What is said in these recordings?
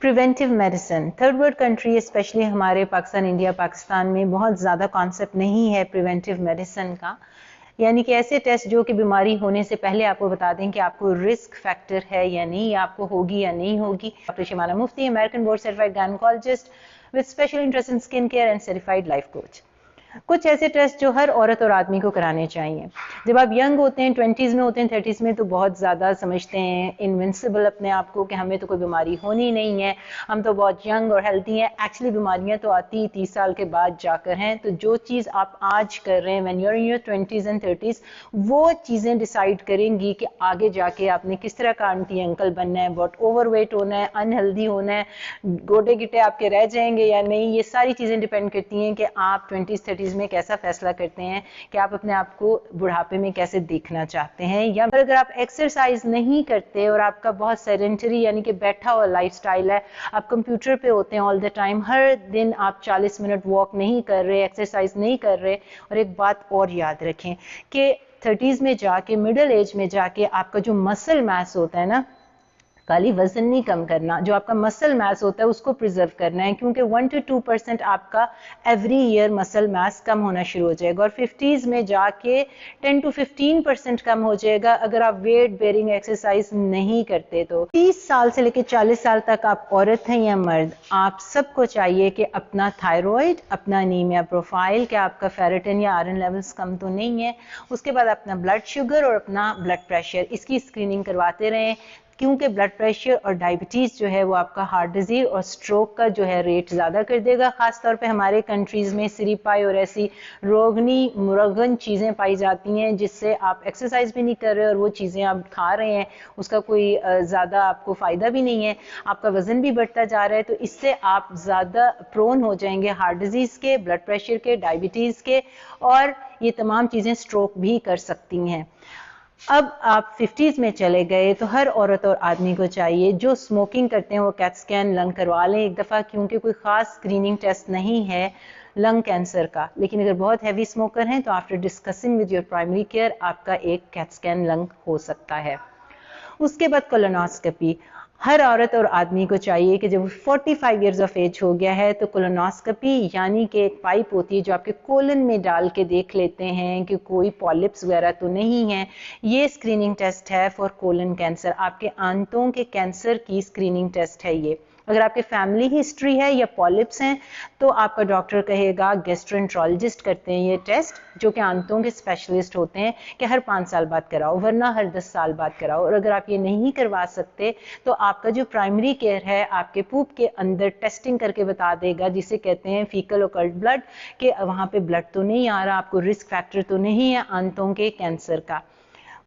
Preventive medicine, third world country specially हमारे Pakistan, India, Pakistan में बहुत ज़्यादा कॉन्सेप्ट नहीं है प्रिवेंटिव मेडिसिन का। यानी कि ऐसे टेस्ट जो कि बीमारी होने से पहले आपको बता दें कि आपको रिस्क फैक्टर है या नहीं, या आपको होगी या नहीं होगी। Doctor Shimala Mufti, American board certified gynaecologist with special interest in skin care and certified life coach. कुछ ऐसे टेस्ट जो हर औरत और आदमी को कराने चाहिए। जब आप यंग होते हैं, 20s में होते हैं, 30s में, तो बहुत ज़्यादा समझते हैं इनविंसिबल अपने आप को कि हमें तो कोई बीमारी होनी नहीं है, हम तो बहुत यंग और हेल्थी हैं। एक्चुअली बीमारियां तो आती 30 साल के बाद जाकर हैं। तो जो चीज़ आप आज कर रहे हैं when you are in your 20s and 30s, वो चीज़ें डिसाइड करेंगी कि आगे जाके आपने किस तरह का आंटी अंकल बनना है, बहुत ओवरवेट होना है, अनहेल्दी होना है, गोटे गिटे आपके रह जाएंगे या नहीं। ये सारी चीज़ें डिपेंड करती हैं कि आप 20s 30s में कैसा फैसला करते हैं कि आप अपने आप को बुढ़ापे में कैसे देखना चाहते हैं। या फिर अगर आप एक्सरसाइज नहीं करते और आपका बहुत सेडेंटरी यानी कि बैठा हुआ लाइफस्टाइल है, आप कंप्यूटर पे होते हैं ऑल द टाइम, हर दिन आप 40 मिनट वॉक नहीं कर रहे, एक्सरसाइज नहीं कर रहे। और एक बात और याद रखें कि 30s में जाके, मिडिल एज में जाके आपका जो मसल मास होता है ना, खाली वजन नहीं कम करना, जो आपका मसल मास होता है उसको प्रिजर्व करना है, क्योंकि 1 to 2% आपका एवरी ईयर मसल मास कम होना शुरू हो जाएगा और 50s में जाके 10 to 15% कम हो जाएगा अगर आप वेट बेरिंग एक्सरसाइज नहीं करते। तो 30 साल से लेकर 40 साल तक आप औरत हैं या मर्द, आप सबको चाहिए कि अपना थायराइड, अपना एनीमिया प्रोफाइल, कि आपका फेरेटिन या आयरन लेवल्स कम तो नहीं है, उसके बाद अपना ब्लड शुगर और अपना ब्लड प्रेशर, इसकी स्क्रीनिंग करवाते रहें, क्योंकि ब्लड प्रेशर और डायबिटीज़ जो है वो आपका हार्ट डिजीज और स्ट्रोक का जो है रेट ज़्यादा कर देगा। ख़ासतौर पे हमारे कंट्रीज़ में सिरीपाई और ऐसी रोगनी मुरगन चीज़ें पाई जाती हैं जिससे आप एक्सरसाइज भी नहीं कर रहे और वो चीज़ें आप खा रहे हैं, उसका कोई ज़्यादा आपको फ़ायदा भी नहीं है, आपका वज़न भी बढ़ता जा रहा है। तो इससे आप ज़्यादा प्रोन हो जाएंगे हार्ट डिजीज़ के, ब्लड प्रेशर के, डायबिटीज़ के, और ये तमाम चीज़ें स्ट्रोक भी कर सकती हैं। अब आप 50s में चले गए तो हर औरत और आदमी को चाहिए जो स्मोकिंग करते हैं वो कैट स्कैन लंग करवा लें एक दफ़ा, क्योंकि कोई ख़ास स्क्रीनिंग टेस्ट नहीं है लंग कैंसर का। लेकिन अगर बहुत हैवी स्मोकर हैं तो after discussing with your primary care आपका एक कैट स्कैन लंग हो सकता है। उसके बाद कोलोनोस्कोपी, हर औरत और आदमी को चाहिए कि जब 45 इयर्स ऑफ एज हो गया है तो कोलोनोस्कोपी यानी कि एक पाइप होती है जो आपके कोलन में डाल के देख लेते हैं कि कोई पॉलिप्स वगैरह तो नहीं है। ये स्क्रीनिंग टेस्ट है फॉर कोलन कैंसर, आपके आंतों के कैंसर की स्क्रीनिंग टेस्ट है ये। अगर आपके फैमिली हिस्ट्री है या पॉलिप्स हैं तो आपका डॉक्टर कहेगा, गैस्ट्रोएंट्रोलॉजिस्ट करते हैं ये टेस्ट, जो कि आंतों के स्पेशलिस्ट होते हैं, कि हर 5 साल बाद कराओ, वरना हर 10 साल बाद कराओ। और अगर आप ये नहीं करवा सकते तो आपका जो प्राइमरी केयर है आपके पूप के अंदर टेस्टिंग करके बता देगा, जिसे कहते हैं फीकल ओकल्ट ब्लड, कि वहाँ पे ब्लड तो नहीं आ रहा, आपको रिस्क फैक्टर तो नहीं है आंतों के कैंसर का।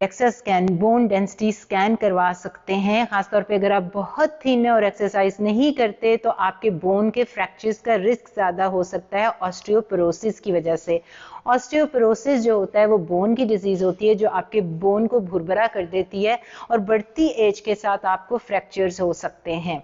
एक्सर स्कैन, बोन डेंसिटी स्कैन करवा सकते हैं, खासतौर पे अगर आप बहुत थीन है और एक्सरसाइज नहीं करते तो आपके बोन के फ्रैक्चर्स का रिस्क ज़्यादा हो सकता है ऑस्टियोपोरोसिस की वजह से। ऑस्टियोपोरोसिस जो होता है वो बोन की डिजीज़ होती है जो आपके बोन को भुरभुरा कर देती है और बढ़ती एज के साथ आपको फ्रैक्चर्स हो सकते हैं।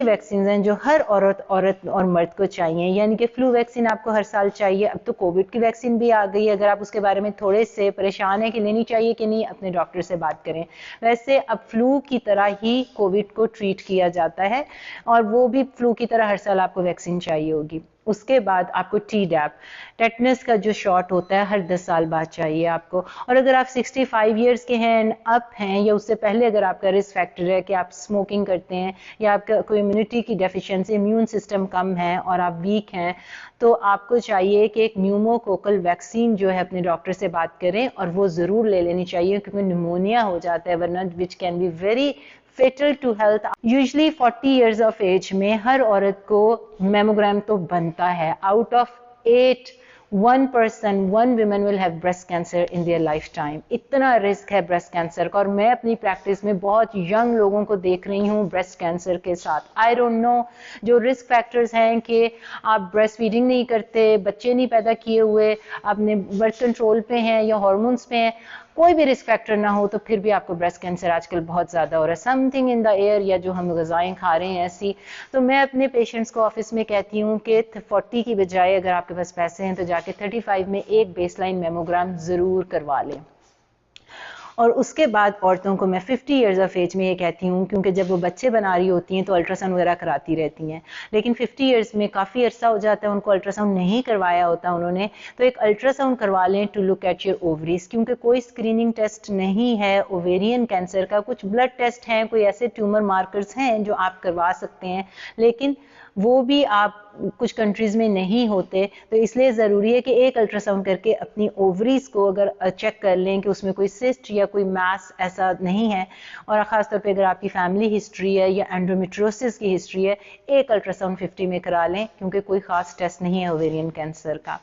वैक्सीन हैं जो हर औरत और मर्द को चाहिए, यानी कि फ्लू वैक्सीन आपको हर साल चाहिए। अब तो कोविड की वैक्सीन भी आ गई है, अगर आप उसके बारे में थोड़े से परेशान हैं कि लेनी चाहिए कि नहीं, अपने डॉक्टर से बात करें। वैसे अब फ्लू की तरह ही कोविड को ट्रीट किया जाता है और वो भी फ्लू की तरह हर साल आपको वैक्सीन चाहिए होगी। उसके बाद आपको टीडैप, टेटनस का जो शॉट होता है, हर 10 साल बाद चाहिए आपको। और अगर आप 65 इयर्स के हैं एंड अप हैं या उससे पहले अगर आपका रिस्क फैक्टर है कि आप स्मोकिंग करते हैं या आपका कोई इम्यूनिटी की डेफिशिएंसी, इम्यून सिस्टम कम है और आप वीक हैं, तो आपको चाहिए कि एक न्यूमोकोकल वैक्सीन जो है अपने डॉक्टर से बात करें और वो ज़रूर ले लेनी चाहिए, क्योंकि निमोनिया हो जाता है वरना, which can be very fatal to health. Usually 40 years of age में हर औरत को मेमोग्राम तो बनता है। Out of 8 1 women will have breast cancer in their lifetime। इतना रिस्क है ब्रेस्ट कैंसर का और मैं अपनी प्रैक्टिस में बहुत यंग लोगों को देख रही हूँ ब्रेस्ट कैंसर के साथ। आई डोंट नो जो रिस्क फैक्टर्स हैं कि आप ब्रेस्ट फीडिंग नहीं करते, बच्चे नहीं पैदा किए हुए, आपने बर्थ कंट्रोल पे हैं या हार्मोन्स पे हैं, कोई भी रिस्क फैक्टर ना हो तो फिर भी आपको ब्रेस्ट कैंसर आजकल बहुत ज़्यादा हो रहा है। समथिंग इन द एयर या जो हम ग़िज़ाएँ खा रहे हैं ऐसी। तो मैं अपने पेशेंट्स को ऑफिस में कहती हूँ कि 40 की बजाय अगर आपके पास पैसे हैं तो जाके 35 में एक बेसलाइन मेमोग्राम ज़रूर करवा लें। और उसके बाद औरतों को मैं 50 ईयर्स ऑफ एज में ये कहती हूँ, क्योंकि जब वो बच्चे बना रही होती हैं तो अल्ट्रासाउंड वगैरह कराती रहती हैं, लेकिन 50 ईयर्स में काफ़ी अरसा हो जाता है उनको अल्ट्रासाउंड नहीं करवाया होता उन्होंने, तो एक अल्ट्रासाउंड करवा लें to look at your ovaries, क्योंकि कोई स्क्रीनिंग टेस्ट नहीं है ओवेरियन कैंसर का, कुछ ब्लड टेस्ट हैं, कोई ऐसे ट्यूमर मार्कर्स हैं जो आप करवा सकते हैं, लेकिन वो भी आप कुछ कंट्रीज में नहीं होते, तो इसलिए ज़रूरी है कि एक अल्ट्रासाउंड करके अपनी ओवरीज को अगर चेक कर लें कि उसमें कोई सिस्ट या कोई मास ऐसा नहीं है, और ख़ासतौर पे अगर आपकी फैमिली हिस्ट्री है या एंडोमेट्रोसिस की हिस्ट्री है, एक अल्ट्रासाउंड 50 में करा लें, क्योंकि कोई ख़ास टेस्ट नहीं है ओवेरियन कैंसर का।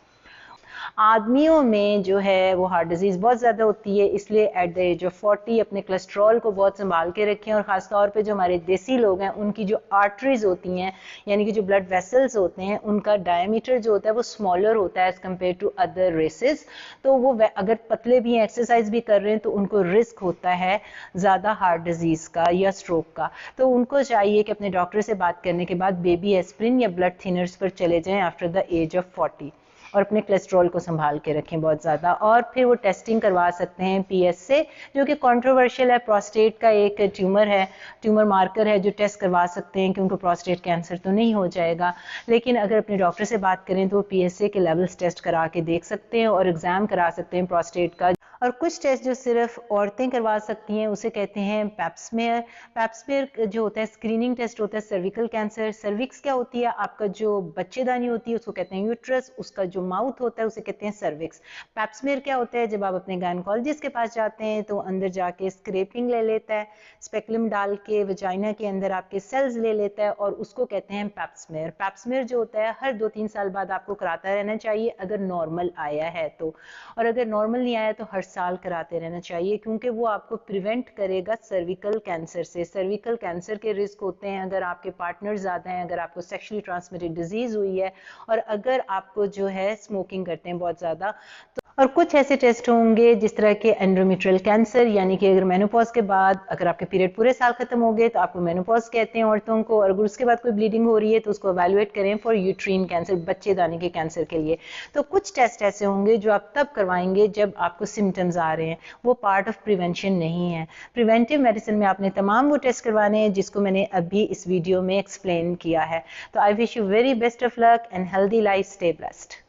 आदमियों में जो है वो हार्ट डिजीज़ बहुत ज़्यादा होती है, इसलिए एट द एज ऑफ 40 अपने कोलेस्ट्रॉल को बहुत संभाल के रखें, और ख़ास तौर पे जो हमारे देसी लोग हैं उनकी जो आर्टरीज होती हैं, यानी कि जो ब्लड वेसल्स होते हैं, उनका डायमीटर जो होता है वो स्मॉलर होता है as compared to other races, तो वो अगर पतले भी हैं, एक्सरसाइज भी कर रहे हैं, तो उनको रिस्क होता है ज़्यादा हार्ट डिजीज़ का या स्ट्रोक का, तो उनको चाहिए कि अपने डॉक्टर से बात करने के बाद बेबी एस्प्रिन या ब्लड थिनर्स पर चले जाएं आफ्टर द एज ऑफ 40, और अपने कोलेस्ट्रॉल को संभाल के रखें बहुत ज़्यादा, और फिर वो टेस्टिंग करवा सकते हैं पीएस से, जो कि कंट्रोवर्शियल है, प्रोस्टेट का एक ट्यूमर है, ट्यूमर मार्कर है जो टेस्ट करवा सकते हैं, क्योंकि प्रोस्टेट कैंसर तो नहीं हो जाएगा, लेकिन अगर अपने डॉक्टर से बात करें तो वो पीएसए के लेवल्स टेस्ट करा के देख सकते हैं और एग्ज़ाम करा सकते हैं प्रोस्टेट का। और कुछ टेस्ट जो सिर्फ औरतें करवा सकती हैं उसे कहते हैं पैप्समेयर। पैप्समेयर जो होता है स्क्रीनिंग टेस्ट होता है सर्विकल कैंसर। सर्विक्स क्या होती है, आपका जो बच्चेदानी होती है उसको कहते हैं यूट्रस, उसका जो माउथ होता है उसे कहते हैं सर्विक्स। पैप्समेयर क्या होता है, जब आप अपने गायनेकोलॉजिस्ट के पास जाते हैं तो अंदर जाके स्क्रैपिंग ले लेता है, स्पेकुलम डाल के वजाइना के अंदर आपके सेल्स ले लेता है, और उसको कहते हैं पैप्समेयर। पैप्समेयर जो होता है हर 2-3 साल बाद आपको कराता रहना चाहिए अगर नॉर्मल आया है तो, और अगर नॉर्मल नहीं आया तो हर साल कराते रहना चाहिए, क्योंकि वो आपको प्रिवेंट करेगा सर्विकल कैंसर से। सर्विकल कैंसर के रिस्क होते हैं अगर आपके पार्टनर ज़्यादा हैं, अगर आपको सेक्सुअली ट्रांसमिटेड डिजीज़ हुई है, और अगर आपको जो है स्मोकिंग करते हैं बहुत ज़्यादा, तो और कुछ ऐसे टेस्ट होंगे जिस तरह के एंडोमेट्रियल कैंसर, यानी कि अगर मेनोपॉज के बाद अगर आपके पीरियड पूरे साल खत्म हो गए तो आपको मेनोपॉज कहते हैं औरतों को, और अगर उसके बाद कोई ब्लीडिंग हो रही है तो उसको एवेलुएट करें फॉर यूट्रीन कैंसर, बच्चेदानी के कैंसर के लिए। तो कुछ टेस्ट ऐसे होंगे जो आप तब करवाएंगे जब आपको सिम्टम्स आ रहे हैं, वो पार्ट ऑफ प्रिवेंशन नहीं है। प्रिवेंटिव मेडिसिन में आपने तमाम वो टेस्ट करवाने हैं जिसको मैंने अभी इस वीडियो में एक्सप्लेन किया है। तो I wish you very best of luck and healthy life, stay blessed.